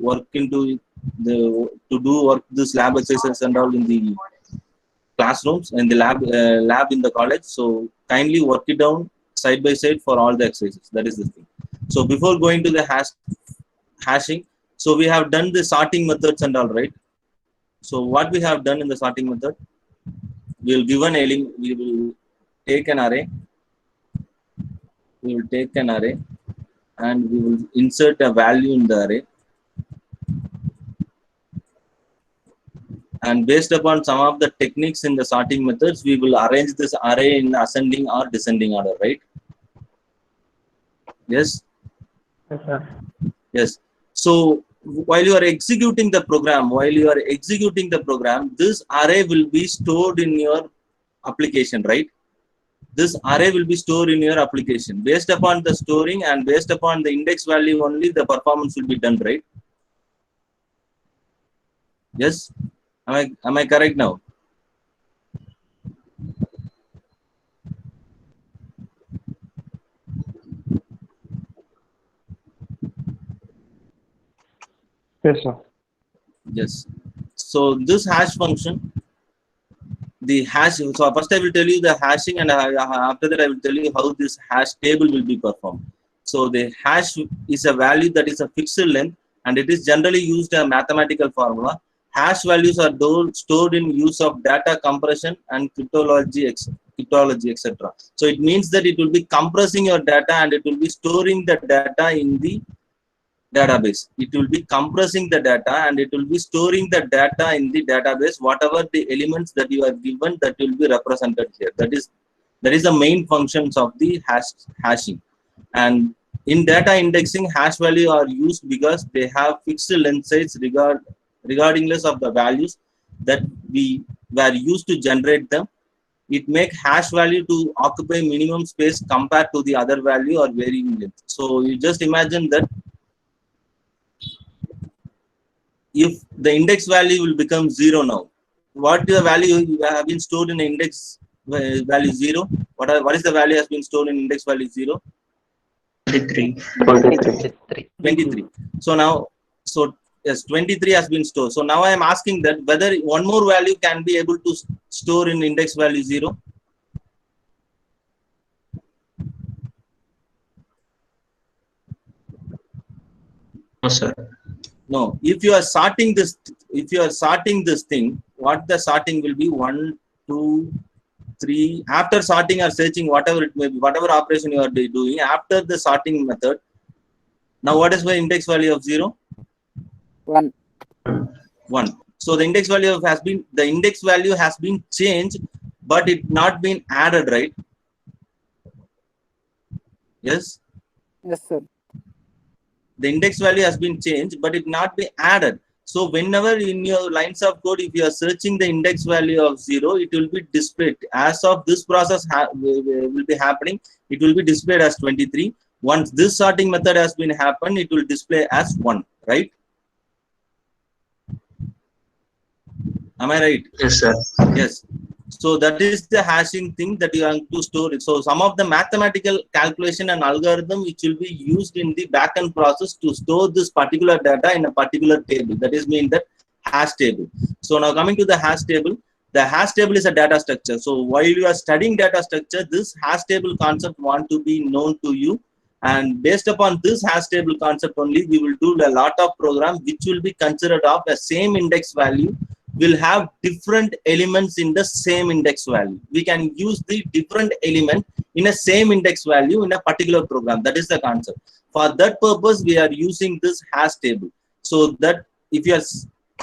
work into the to do work this lab exercises and all in the classrooms and the lab in the college. So kindly work it down side by side for all the exercises. That is the thing. So before going to the hashing, so we have done the sorting methods and all, right? So what we have done in the sorting method, we will give an element, we will take an array, and we will insert a value in the array, and based upon some of the techniques in the sorting methods, we will arrange this array in ascending or descending order, right? Yes. Yes, sir. Yes. So while you are executing the program, this array will be stored in your application, right? This array will be stored in your application. Based upon the storing and based upon the index value only, the performance will be done, right? Yes. Am I correct now? Yes, sir. Yes. So this hash function, the hash. So first I will tell you the hashing, and after that I will tell you how this hash table will be performed. So the hash is a value that is a fixed length, and it is generally used a mathematical formula. Hash values are stored in use of data compression and cryptology, etc. So it means that it will be compressing your data and it will be storing the data in the database. It will be compressing the data and it will be storing the data in the database. Whatever the elements that you are given, that will be represented here. That is the main functions of the hashing. And in data indexing, hash value are used because they have fixed length size regardless of the values that we were used to generate them. It makes hash value to occupy minimum space compared to the other value or varying length. So you just imagine that if the index value will become 0 now, what the value have been stored in the index value 0? What is the value has been stored in index value 0? 23. So now, so yes, 23 has been stored. So now I am asking that whether one more value can be able to store in index value 0. No, sir. No. If you are sorting this thing, what the sorting will be? 1, 2, 3. After sorting or searching, whatever it may be, whatever operation you are doing, after the sorting method, now what is the index value of 0? 1. 1. So the index value has been changed, but it not been added, right? Yes. Yes, sir. The index value has been changed, but it not be added. So whenever in your lines of code, if you are searching the index value of 0, it will be displayed. As of this process will be happening, it will be displayed as 23. Once this sorting method has been happened, it will display as 1, right? Am I right? Yes, sir. Yes. So that is the hashing thing that you have to store it. So some of the mathematical calculation and algorithm which will be used in the backend process to store this particular data in a particular table. That is mean that hash table. So now coming to the hash table is a data structure. So while you are studying data structure, this hash table concept want to be known to you. And based upon this hash table concept only, we will do a lot of program which will be considered of the same index value will have different elements in the same index value. We can use the different element in a same index value in a particular program. That is the concept. For that purpose, we are using this hash table. So that if you are,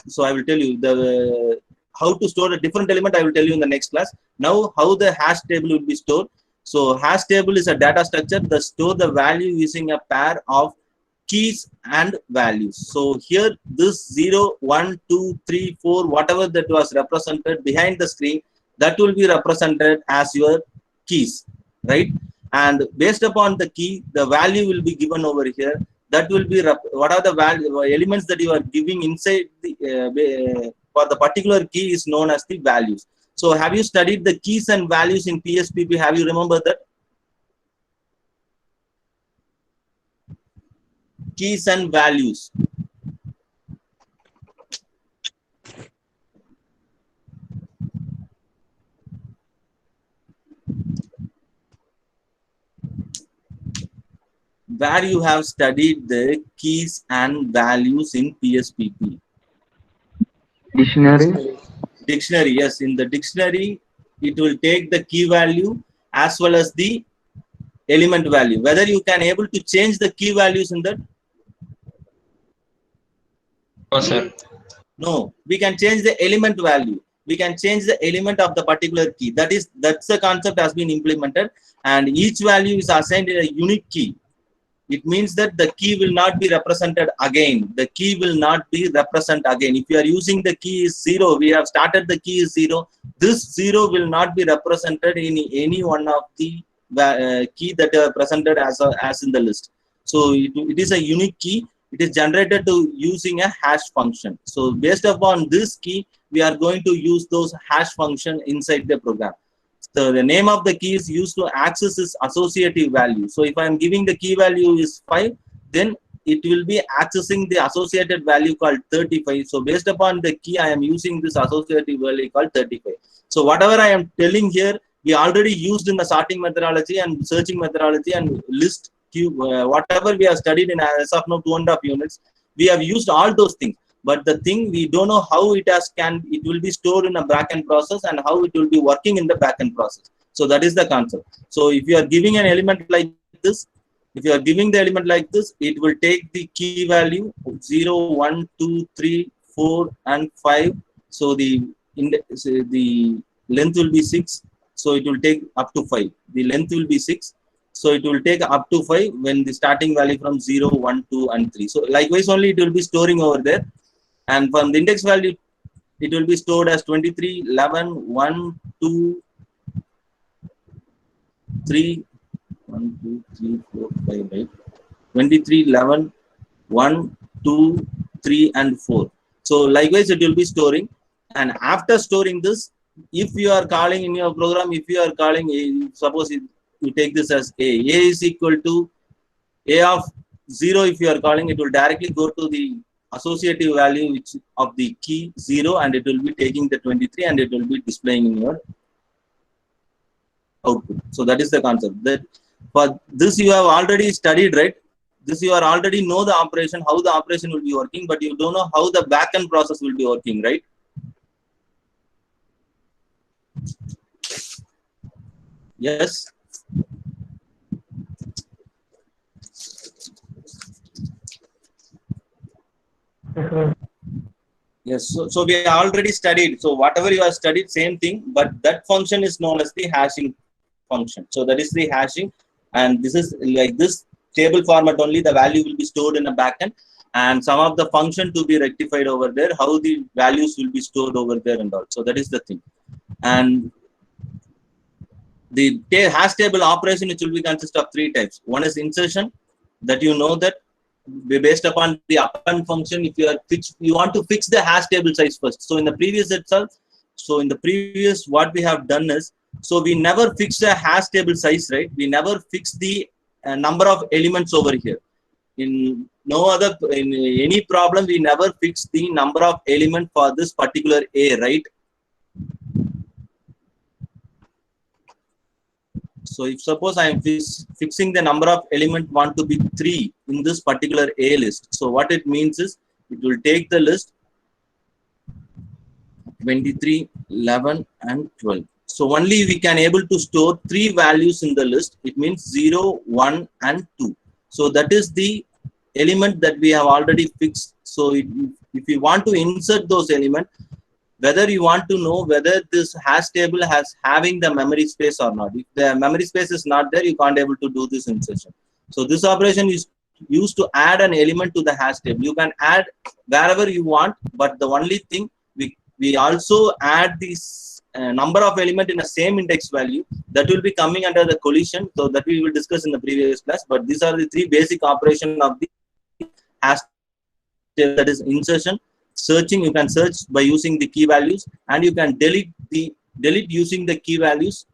so I will tell you the how to store a different element. I will tell you in the next class. Now how the hash table will be stored. So hash table is a data structure that store the value using a pair of keys and values. So here this 0, 1, 2, 3, 4, whatever that was represented behind the screen, that will be represented as your keys, right? And based upon the key, the value will be given over here. That will be what are the value elements that you are giving inside the for the particular key is known as the values. So have you studied the keys and values in PSPP? Have you remembered that? Keys and values. where you have studied the keys and values in PSPP? Dictionary. Dictionary, yes. In the dictionary, it will take the key value as well as the element value. Whether you can able to change the key values in that? No, sir. No, we can change the element value. We can change the element of the particular key. That's the concept has been implemented, and each value is assigned a unique key. It means that the key will not be represented again. The key will not be represented again. If you are using the key is 0, we have started the key is 0. This 0 will not be represented in any one of the key that are presented as in the list. So it is a unique key. It is generated to using a hash function. So based upon this key, we are going to use those hash function inside the program. So the name of the key is used to access this associative value. So if I am giving the key value is 5, then it will be accessing the associated value called 35. So based upon the key, I am using this associative value called 35. So whatever I am telling here, we already used in the sorting methodology and searching methodology and list queue, whatever we have studied in as of now 2.5 units, we have used all those things. But the thing, we don't know how it will be stored in a backend process and how it will be working in the backend process. So that is the concept. So if you are giving an element like this, if you are giving the element like this, it will take the key value 0, 1, 2, 3, 4, and 5. So the length will be 6. So it will take up to 5. The length will be 6. So it will take up to 5 when the starting value from 0, 1, 2, and 3. So likewise only it will be storing over there. And from the index value, it will be stored as 23, 11, 1, 2, 3, 1, 2, 3, 4, 5, right? 23, 11, 1, 2, 3, and 4. So likewise, it will be storing. And after storing this, if you are calling in your program, if you are calling, suppose you take this as A is equal to A of 0. If you are calling, it will directly go to the associative value which of the key 0, and it will be taking the 23 and it will be displaying in your output. So that is the concept. That for this you have already studied, right? This you are already know the operation, how the operation will be working, but you don't know how the backend process will be working, right? Yes. Yes, so we already studied. So whatever you have studied, same thing, but that function is known as the hashing function. So that is the hashing, and this is like this table format only. The value will be stored in a backend, and some of the function to be rectified over there. How the values will be stored over there and all. So that is the thing. And the hash table operation, which will be consist of 3 types. One is insertion, that you know that based upon the append function, if you want to fix the hash table size first. So in the previous itself, what we have done is, so we never fix the hash table size, right? We never fix the number of elements over here. In any problem, we never fix the number of elements for this particular A, right? So if suppose I am fixing the number of element want to be 3 in this particular A list. So what it means is, it will take the list 23, 11, and 12. So only we can able to store 3 values in the list. It means 0, 1, and 2. So that is the element that we have already fixed. So if you want to insert those elements, whether you want to know whether this hash table has having the memory space or not. If the memory space is not there, you can't able to do this insertion. So this operation is used to add an element to the hash table. You can add wherever you want, but the only thing, we also add this number of element in the same index value that will be coming under the collision. So that we will discuss in the previous class. But these are the 3 basic operations of the hash table, that is insertion. Searching, you can search by using the key values, and you can delete using the key values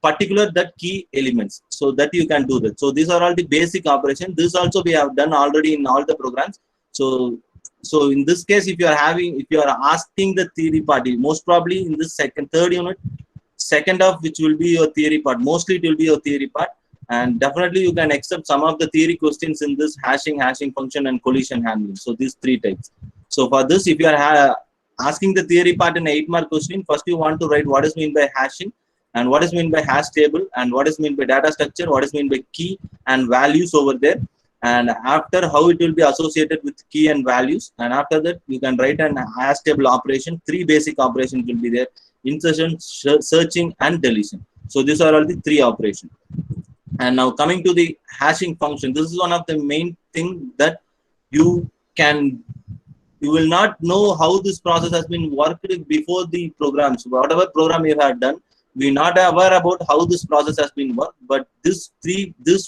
particular that key elements, so that you can do that. So these are all the basic operations. This also we have done already in all the programs. So in this case, if you are asking the theory part, most probably in this third unit, second of which will be your theory part, mostly it will be your theory part, And definitely you can accept some of the theory questions in this hashing function, and collision handling. So these three types. So for this, if you are asking the theory part in 8-mark question, first you want to write what is meant by hashing, and what is meant by hash table, and what is meant by data structure, what is meant by key and values over there, and after how it will be associated with key and values. And after that you can write an hash table operation. 3 basic operations will be there: insertion, searching, and deletion. So these are all the 3 operations. And now coming to the hashing function, this is one of the main thing that you will not know how this process has been worked before the programs. Whatever program you have done, we're not aware about how this process has been worked, but this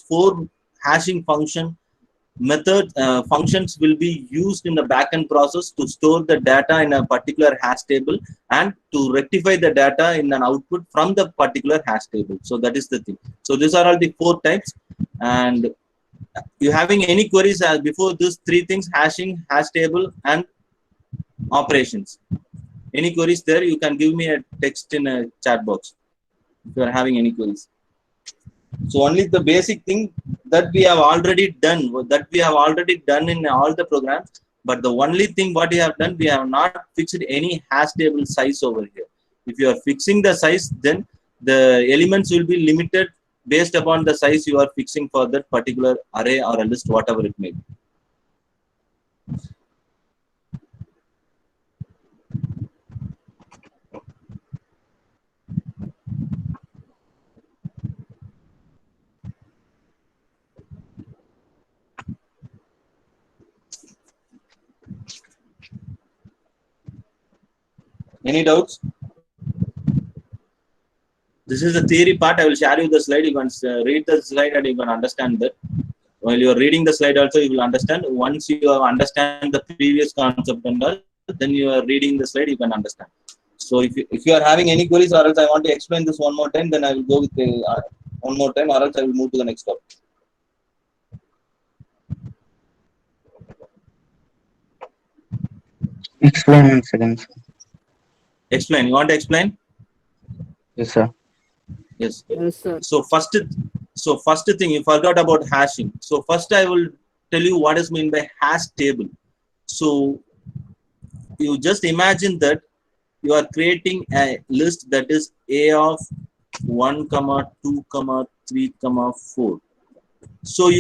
4 hashing function functions will be used in the backend process to store the data in a particular hash table and to rectify the data in an output from the particular hash table. So that is the thing. So these are all the 4 types. And you having any queries before these 3 things: hashing, hash table, and operations? Any queries there? You can give me a text in a chat box if you are having any queries. So only the basic thing that we have already done, in all the programs, but the only thing what we have done, we have not fixed any hash table size over here. If you are fixing the size, then the elements will be limited based upon the size you are fixing for that particular array or a list, whatever it may be. Any doubts? This is the theory part. I will share you the slide. You can read the slide and you can understand that. While you are reading the slide also, you will understand. Once you understand the previous concept and all, then you are reading the slide, you can understand. So if you are having any queries, or else I want to explain this one more time, then I will go with the one more time, or else I will move to the next topic. Explain in seconds. Explain. You want to explain? Yes, sir. Yes, sir. So first thing, you forgot about hashing. So first I will tell you what is meant by hash table. So you just imagine that you are creating a list that is A of 1, 2, 3, 4. So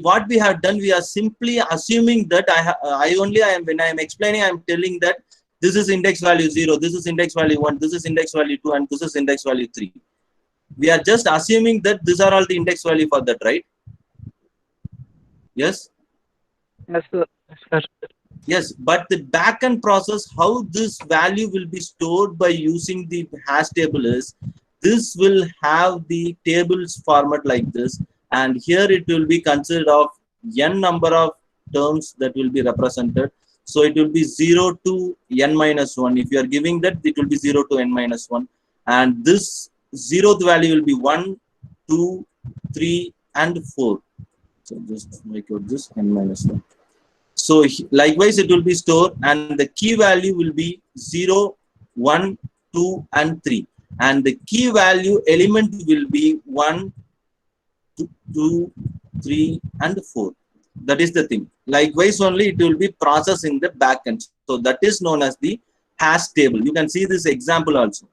what we have done, we are simply assuming that when I am explaining, I am telling that this is index value 0, this is index value 1, this is index value 2, and this is index value 3. We are just assuming that these are all the index value for that, right? Yes? Yes, sir. Yes, sir. Yes, but the backend process, how this value will be stored by using the hash table is, this will have the tables format like this, and here it will be considered of n number of terms that will be represented. So it will be 0 to n minus 1. If you are giving that, it will be 0 to n minus 1. And this 0th value will be 1, 2, 3, and 4. So just make out this n minus 1. So likewise, it will be stored, and the key value will be 0, 1, 2, and 3. And the key value element will be 1, 2, 3, and 4. That is the thing. Likewise, only it will be processed in the backend. So that is known as the hash table. You can see this example also.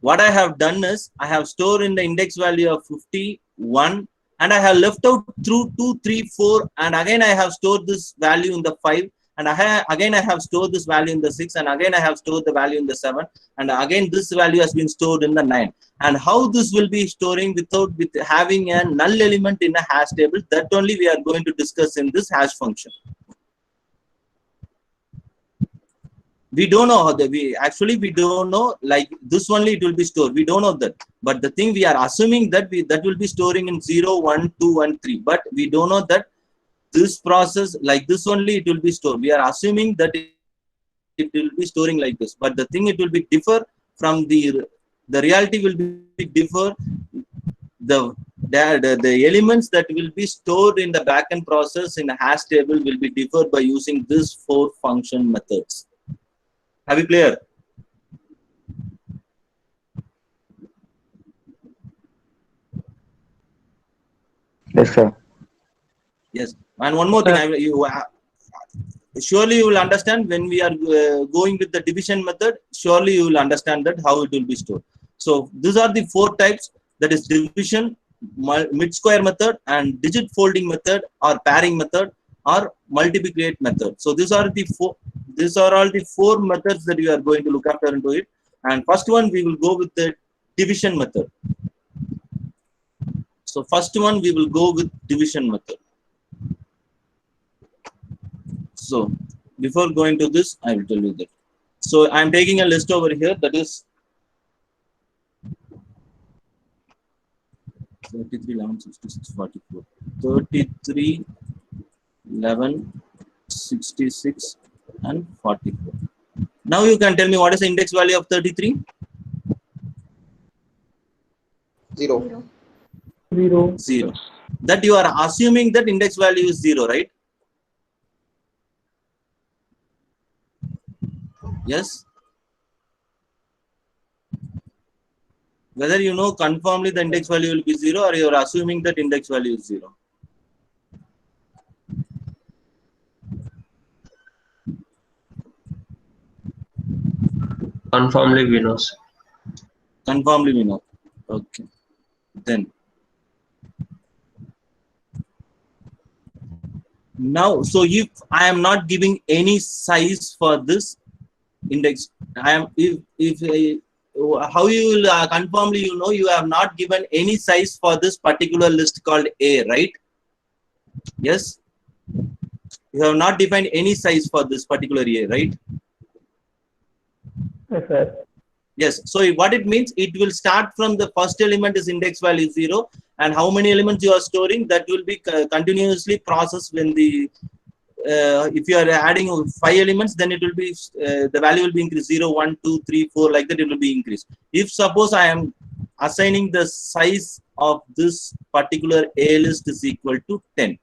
What I have done is, I have stored in the index value of 51, and I have left out through 2, 3, 4, and again I have stored this value in the 5, and again I have stored this value in the 6, and again I have stored the value in the 7, and again this value has been stored in the 9. And how this will be storing with having a null element in a hash table, that only we are going to discuss in this hash function. We don't know how we don't know, like this only it will be stored. We don't know that. But the thing, we are assuming that that will be storing in 0, 1, 2, and 3. But we don't know that this process, like this only it will be stored. We are assuming that it will be storing like this. But the thing, it will be differ from the reality will be differ. The elements that will be stored in the backend process in a hash table will be differed by using these 4 function methods. Have you clear? Yes, sir. Yes. And one more thing, surely you will understand when we are going with the division method, surely you will understand that how it will be stored. So these are the 4 types, that is division, mid-square method, and digit folding method, or pairing method, or multiplicate method. So these are all the 4 methods that we are going to look after into it. And first one, we will go with the division method. So first one, we will go with division method. So before going to this, I will tell you that. So I am taking a list over here, that is 33, 11, 66, 44. 33, 11, 66, and 44. Now you can tell me what is the index value of 33? 0. 0. That you are assuming that index value is 0, right? Yes. Whether you know confirmly the index value will be 0, or you are assuming that index value is 0. Confirmly we know, sir. Confirmly we know. Okay. Then now, so if I am not giving any size for this index, I am how you will confirmly you have not given any size for this particular list called A, right? Yes. You have not defined any size for this particular A, right? Yes, sir. Yes. So what it means, it will start from the first element is index value 0, and how many elements you are storing, that will be continuously processed when the if you are adding 5 elements, then it will be the value will be increased 0, 1, 2, 3, 4, like that it will be increased. If suppose I am assigning the size of this particular A list is equal to 10.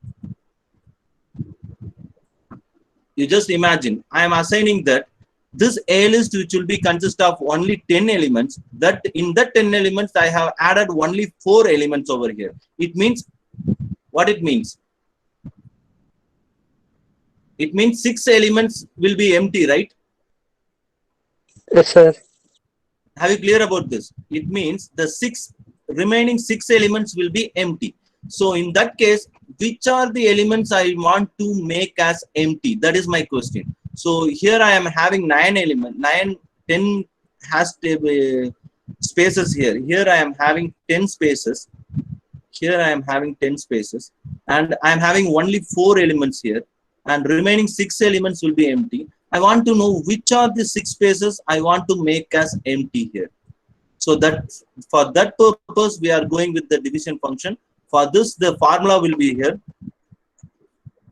You just imagine, I am assigning that this A list, which will be consist of only 10 elements, that in that 10 elements I have added only 4 elements over here. It means, what it means? It means 6 elements will be empty, right? Yes, sir. Have you clear about this? It means the remaining 6 elements will be empty. So in that case, which are the elements I want to make as empty? That is my question. So here I am having 9 elements, 10 has spaces here. Here I am having 10 spaces. Here I am having 10 spaces, and I am having only 4 elements here, and remaining 6 elements will be empty. I want to know which are the 6 spaces I want to make as empty here. So that for that purpose, we are going with the division function. For this, the formula will be here,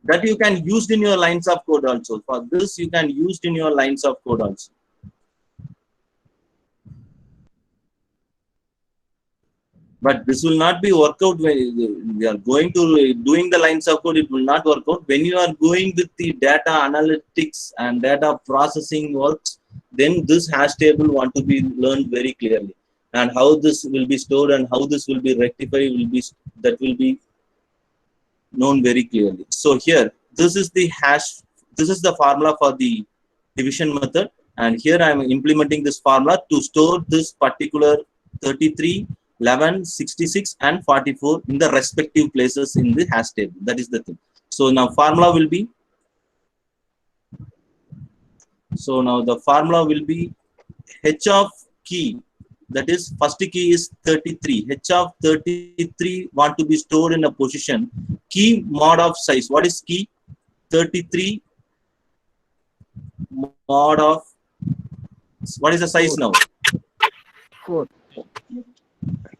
that you can use in your lines of code also. For this, you can use in your lines of code also. But this will not be work out when we are going to doing the lines of code. It will not work out. When you are going with the data analytics and data processing works, then this hash table want to be learned very clearly, and how this will be stored and how this will be rectified will be known very clearly. So here, this is the hash. This is the formula for the division method, and here I am implementing this formula to store this particular 33, 11, 66, and 44 in the respective places in the hash table. That is the thing. So now formula will be. So now the formula will be h of key. That is, first key is 33. H of 33 want to be stored in a position. Key mod of size. What is key? 33 mod of. What is the size now? 4.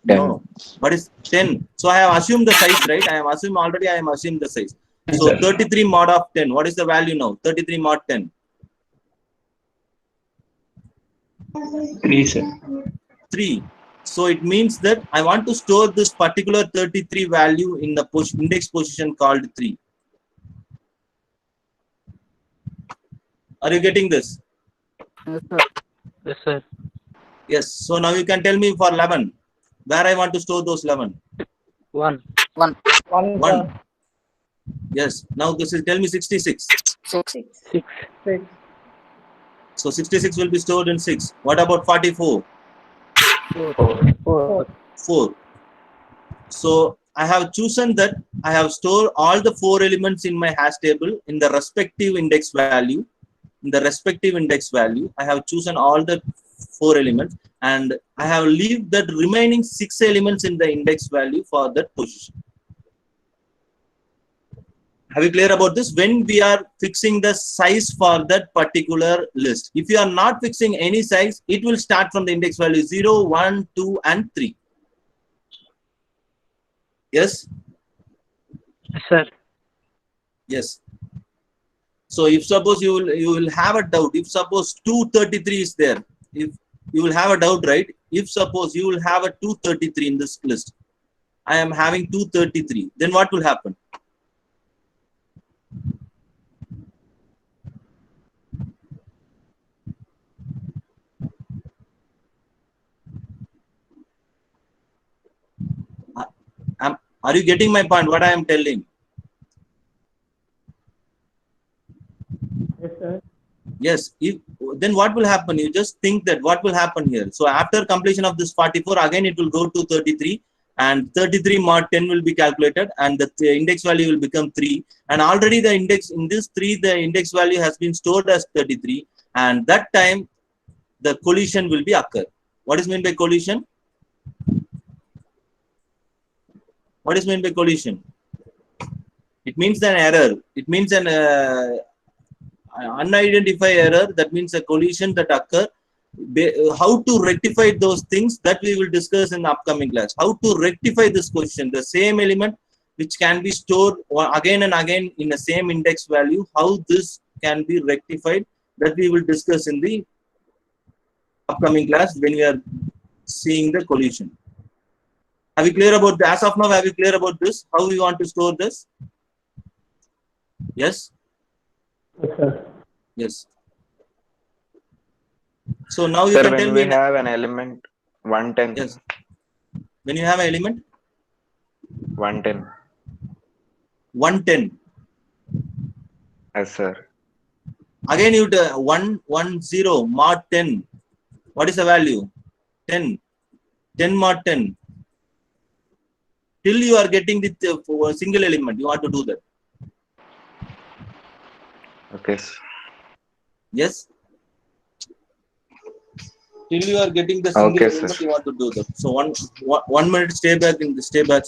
10. No. What is 10? So I have assumed the size, right? I am assuming the size. So 33 mod of 10. What is the value now? 33 mod 10. 3, sir. 3. So it means that I want to store this particular 33 value in the index position called 3. Are you getting this? Yes, sir. Yes, sir. Yes. So now you can tell me for 11, where I want to store those 11. 1. 1. One. 1. Yes. Now this is, tell me 66. 6. 6. So 66 will be stored in 6. What about 44? 4. 4. 4. So I have chosen that I have stored all the 4 elements in my hash table in the respective index value. In the respective index value, I have chosen all the 4 elements, and I have leave that remaining 6 elements in the index value for that position. Have you clear about this? When we are fixing the size for that particular list, if you are not fixing any size, it will start from the index value 0, 1, 2, and 3. Yes? Yes, sir. Yes. So if suppose you will have a doubt, if suppose 233 is there, if you will have a doubt, right? If suppose you will have a 233 in this list, I am having 233, then what will happen? Are you getting my point? What I am telling? Yes, sir. Yes. If then what will happen? You just think that what will happen here. So after completion of this 44, again it will go to 33, and 33 mod 10 will be calculated, and the index value will become 3. And already the index in this 3, the index value has been stored as 33, and that time the collision will be occur. What is meant by collision? What is meant by collision? It means an error. It means an unidentified error. That means a collision that occur. How to rectify those things, that we will discuss in the upcoming class. How to rectify this question, the same element which can be stored again and again in the same index value, how this can be rectified, that we will discuss in the upcoming class when we are seeing the collision. Are we clear about as of now? Are we clear about this? How we want to store this? Yes. Yes, sir. Yes. So now you Sir, can tell when me. we have an element 110, Yes. When you have an element 110, 110. yes, sir. Again, you 110 mod 10. What is the value? 10. 10 mod 10. Till you are getting the single element, you want to do that. Okay, sir. Yes. Till you are getting the single Okay, sir. element, you want to do that. So 1 minute, stay back in the stay back.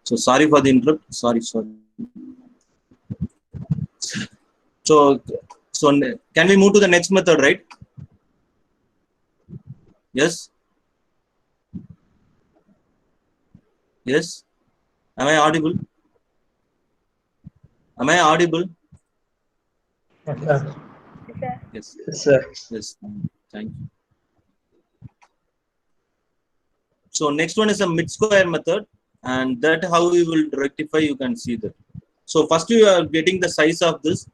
So sorry for the interrupt. Sorry. So can we move to the next method, right? Yes. Yes. Am I audible? Am I audible? Yes, sir. Yes. Yes, sir. Yes. Thank you. So next one is a mid-square method, and that how we will rectify. You can see that. So first you are getting the size of this,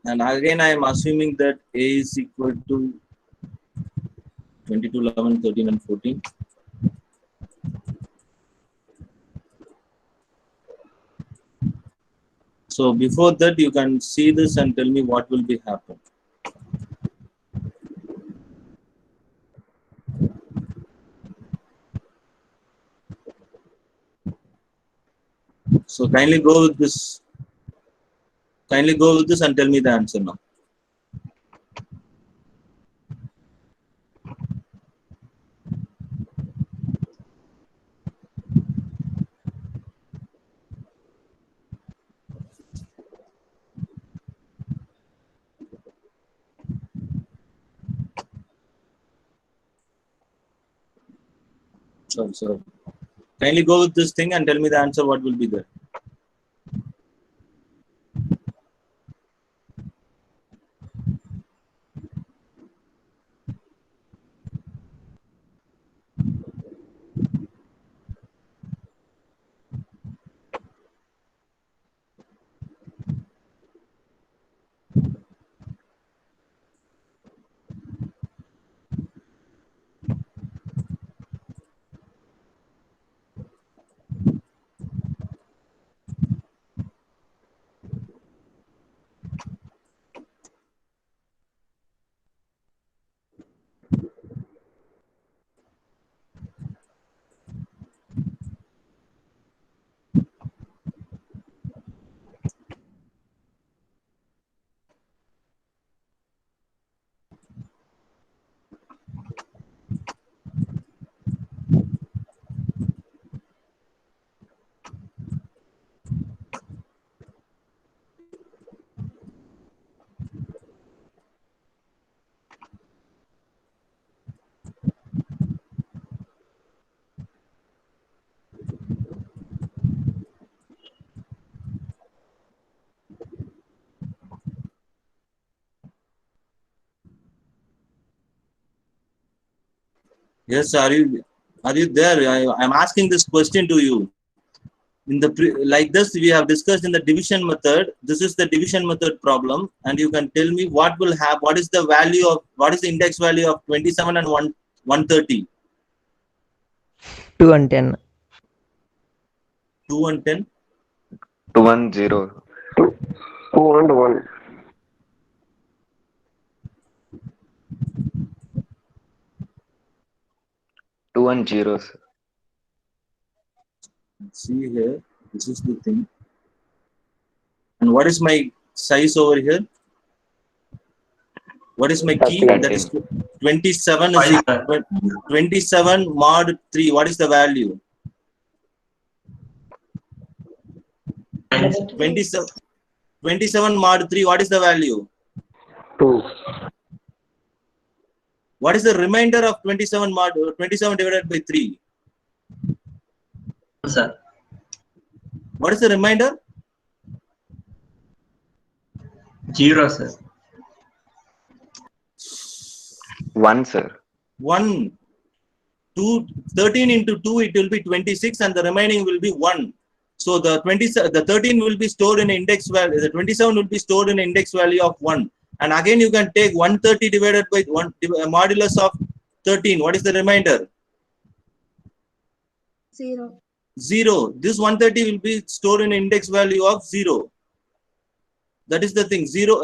and again I am assuming that A is equal to 22, 11, 13, and 14. So before that, you can see this and tell me what will be happen. So kindly go with this. Kindly go with this and tell me the answer now. So kindly go with this thing and tell me the answer. What will be there? Yes, are you there? I'm asking this question to you. In the like this we have discussed in the division method. This is the division method problem, and you can tell me what will have, what is the value of, what is the index value of 27 and 130? 2 and 10. 2 and 10. 210. 2 and 1. 210, sir. See here, this is the thing. And what is my size over here? What is my key? 13. That is 27 is equal, 27 mod 3. What is the value? 27, 27 mod 3. What is the value? 2. What is the remainder of 27 mod 27 divided by 3? Sir. What is the remainder? 0, sir. 1, sir. 1. 2, 13 into 2, it will be 26, and the remaining will be 1. So the 13 will be stored in index value. The 27 will be stored in index value of 1. And again, you can take 130 divided by 1 modulus of 13. What is the remainder? 0. 0. This 130 will be stored in index value of 0. That is the thing. 0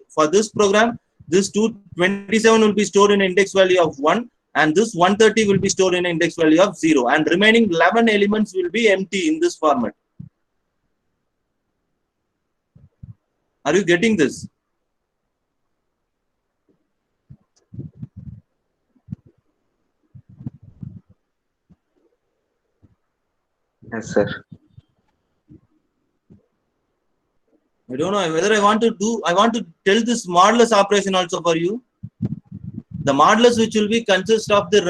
for this program, this 227 will be stored in index value of 1, and this 130 will be stored in index value of 0, and remaining 11 elements will be empty in this format. Are you getting this? Yes, sir. I don't know whether I want to tell this modulus operation also for you. The modulus which will be consist of the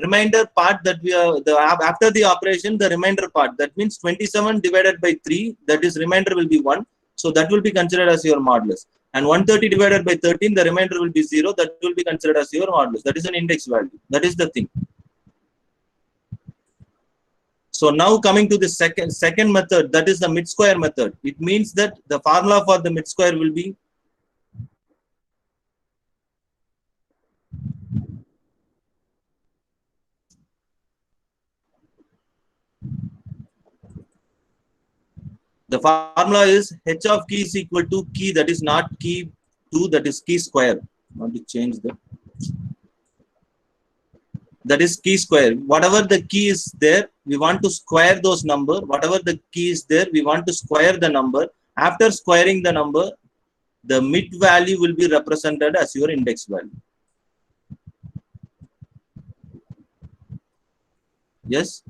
remainder part that we are after the operation, the remainder part, that means 27 divided by 3, that is remainder will be 1, so that will be considered as your modulus. And 130 divided by 13, the remainder will be 0, that will be considered as your modulus. That is an index value. That is the thing. So now coming to the second method, that is the mid square method. It means that the formula for the mid square will be the formula is h of key is equal to key that is not key 2, that is key square. I want to change that is key square. Whatever the key is there, we want to square those number. Whatever the key is there, we want to square the number. After squaring the number, the mid value will be represented as your index value. Yes?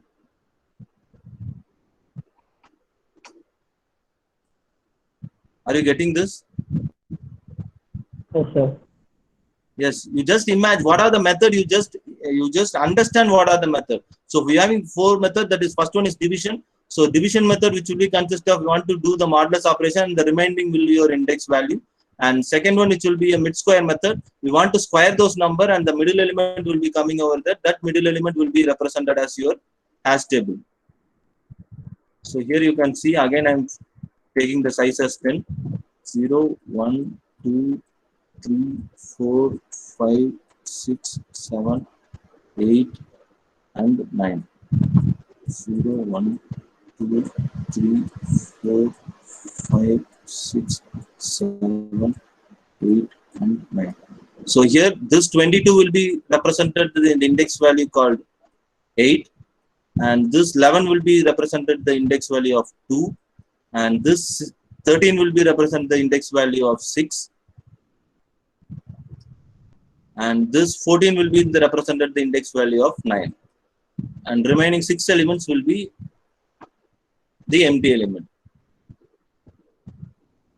Are you getting this? Yes, sir. Yes, you just imagine what are the method, you just understand what are the method. So we are having 4 methods, that is first one is division. So division method which will be consist of, you want to do the modulus operation and the remaining will be your index value. And second one which will be a mid square method, we want to square those number and the middle element will be coming over there. That middle element will be represented as your hash table. So here you can see again I am taking the size as 10, 0, 1, 2, 3, 4, 5, 6, 7, 8, and 9. 0, 1, 2, 3, 4, 5, 6, 7, 8, and 9. So here this 22 will be represented in the index value called 8, and this 11 will be represented the index value of 2, and this 13 will be represented the index value of 6. And this 14 will be represented the index value of 9, and remaining 6 elements will be the empty element.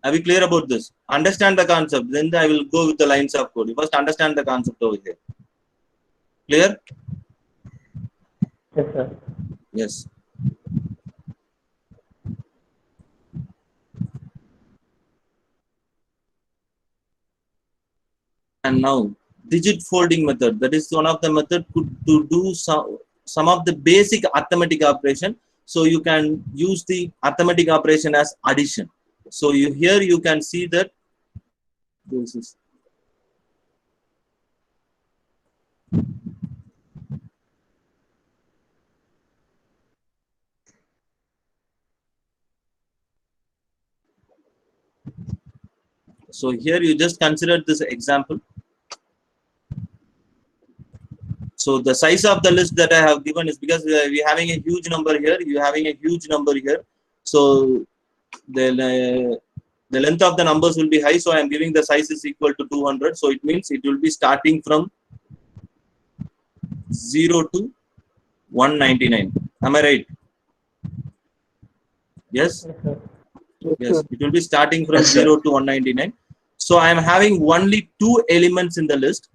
Are we clear about this? Understand the concept, then I will go with the lines of code. You first understand the concept over here. Clear? Yes, sir. Yes. And now digit folding method, that is one of the method to do some of the basic arithmetic operation. So you can use the arithmetic operation as addition. So here you can see that this is so here you just consider this example. So the size of the list that I have given is because we are having a huge number here, you are having a huge number here. So the length of the numbers will be high, so I am giving the size is equal to 200. So it means it will be starting from 0 to 199. Am I right? Yes? Yes, sir. Yes, it will be starting from 0 to 199. So I am having only 2 elements in the list.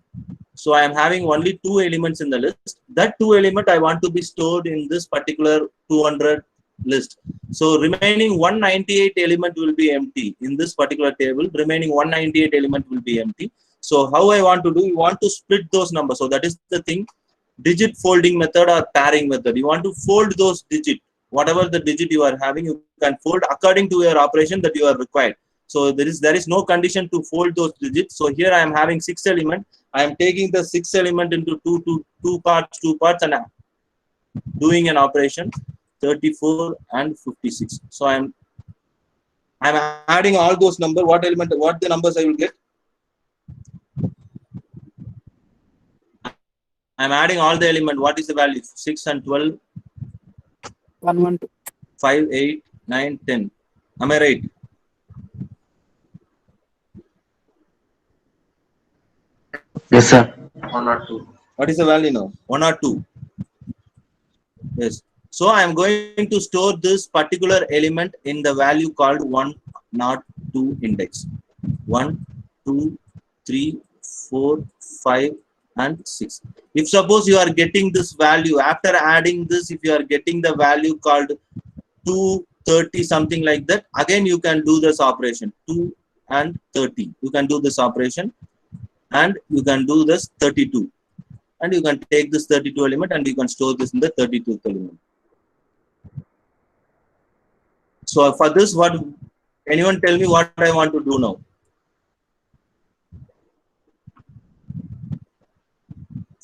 So I am having only 2 elements in the list. That 2 element I want to be stored in this particular 200 list. So remaining 198 element will be empty in this particular table. Remaining 198 element will be empty. So how I want to do? You want to split those numbers. So that is the thing. Digit folding method or pairing method. You want to fold those digits. Whatever the digit you are having, you can fold according to your operation that you are required. So there is no condition to fold those digits. So here I am having 6 element. I am taking the 6 element into two parts, and I am doing an operation 34 and 56. So I am adding all those numbers. What the numbers I will get? I am adding all the element. What is the value? 6 and 12. 1, 1, 2. 5, 8, 9, 10. Am I right? Yes, sir. 1 or 2. What is the value now? 1 or 2? Yes. So I am going to store this particular element in the value called 1, not 2 index. 1, 2, 3, 4, 5, and 6. If suppose you are getting this value, after adding this, if you are getting the value called 230, something like that, again you can do this operation, 2 and 30. You can do this operation and you can do this 32. And you can take this 32 element and you can store this in the 32th element. So for this, what, anyone tell me what I want to do now?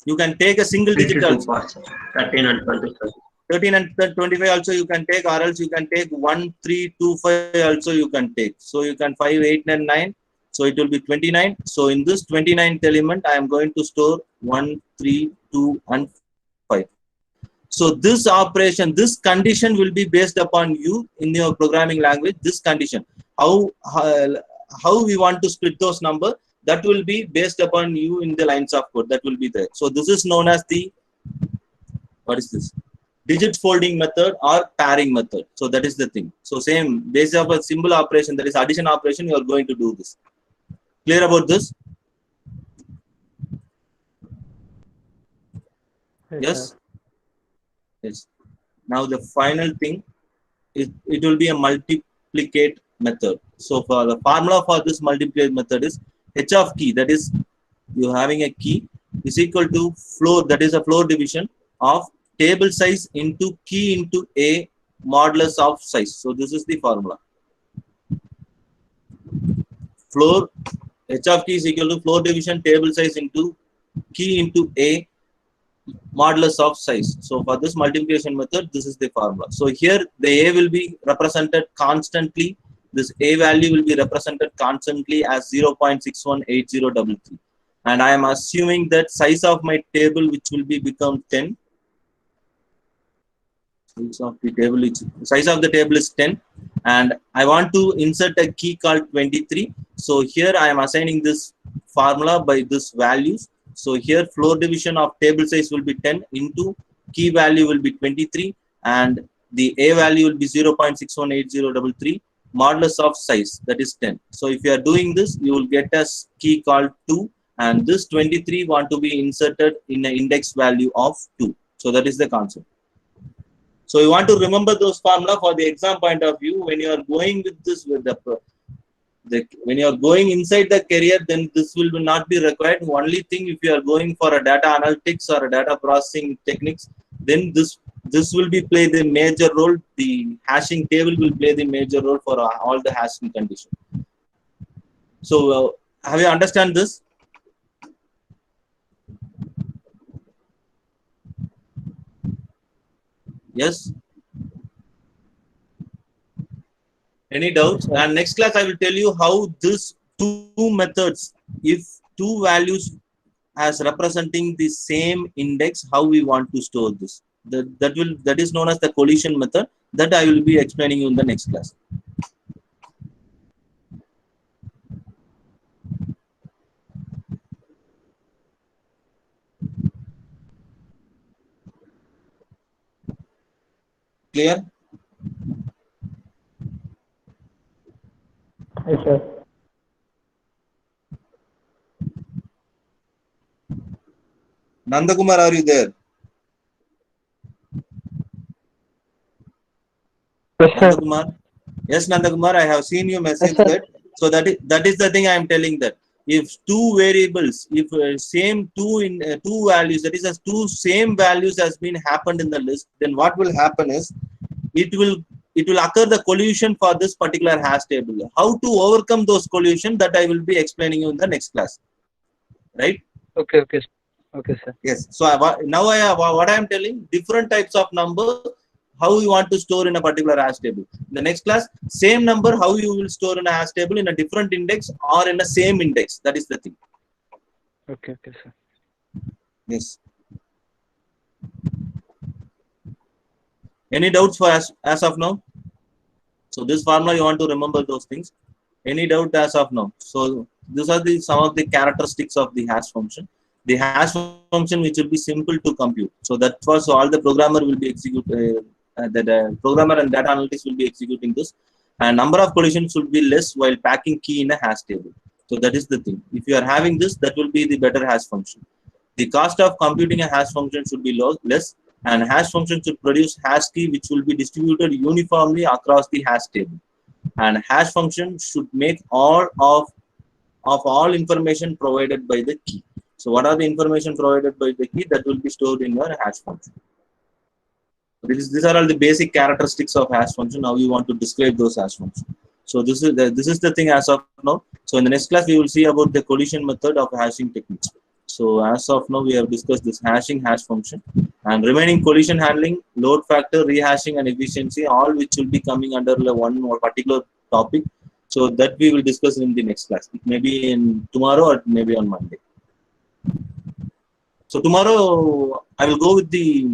You can take a single digit 22 also. parts, 13 and 25. 13 and 25 also you can take, or else you can take 1, 3, 2, 5 also you can take. So you can 5, 8, and 9. So it will be 29. So in this 29th element, I am going to store 1, 3, 2, and 5. So this operation, this condition will be based upon you in your programming language. This condition, how we want to split those numbers, that will be based upon you in the lines of code. That will be there. So this is known as the, what is this? Digit folding method or pairing method. So that is the thing. So same, based on a symbol operation, that is addition operation, you are going to do this. Clear about this? Yes? Yes. Now the final thing is, it will be a multiplicate method. So for the formula for this multiplicate method is h of key, that is you having a key, is equal to floor, that is a floor division of table size into key into a modulus of size. So this is the formula. Floor, h of key is equal to floor division table size into key into a modulus of size. So for this multiplication method, this is the formula. So here the a will be represented constantly. This a value will be represented constantly as 0.618033. And I am assuming that size of my table, which will be become 10. Size of the table is 10. And I want to insert a key called 23. So here I am assigning this formula by this values. So here floor division of table size will be 10 into key value will be 23 and the a value will be 0.618033 modulus of size, that is 10. So if you are doing this, you will get a key called 2 and this 23 want to be inserted in an index value of 2. So that is the concept. So you want to remember those formula for the exam point of view. When you are going with this, with when you are going inside the career, then this will not be required. Only thing, if you are going for a data analytics or a data processing techniques, then this will be play the major role. The hashing table will play the major role for all the hashing conditions. So have you understand this? Yes. Any doubts? And next class I will tell you how this two methods, if two values as representing the same index, how we want to store this. That is known as the collision method. That I will be explaining you in the next class. Clear? Yes, sir. Nandakumar, are you there? Yes, sir. Nandakumar? Yes, Nandakumar, I have seen you message Yes, sir. that. So that is the thing I am telling, that if two variables, if same two values, that is as two same values has been happened in the list, then what will happen is it will occur the collision for this particular hash table. How to overcome those collision, that I will be explaining you in the next class. Right? Okay, okay. Okay, sir. Yes. So what I am telling, different types of numbers, how you want to store in a particular hash table. In the next class, same number, how you will store in a hash table in a different index or in the same index. That is the thing. Okay, okay, sir. Yes. Any doubts for as of now? So this formula, you want to remember those things. Any doubt as of now? So these are some of the characteristics of the hash function. The hash function which will be simple to compute. So that was all the programmer will be the programmer and data analytics will be executing this, and number of collisions should be less while packing key in a hash table. So that is the thing. If you are having this, that will be the better hash function. The cost of computing a hash function should be less, and hash function should produce hash key which will be distributed uniformly across the hash table. And hash function should make all of all information provided by the key. So what are the information provided by the key that will be stored in your hash function? These are all the basic characteristics of hash function. Now you want to describe those hash functions. So this is the thing as of now. So in the next class we will see about the collision method of hashing techniques. So as of now we have discussed this hashing hash function, and remaining collision handling, load factor, rehashing, and efficiency, all which will be coming under one or particular topic. So that we will discuss in the next class. It may be in tomorrow or maybe on Monday. So tomorrow I will go with the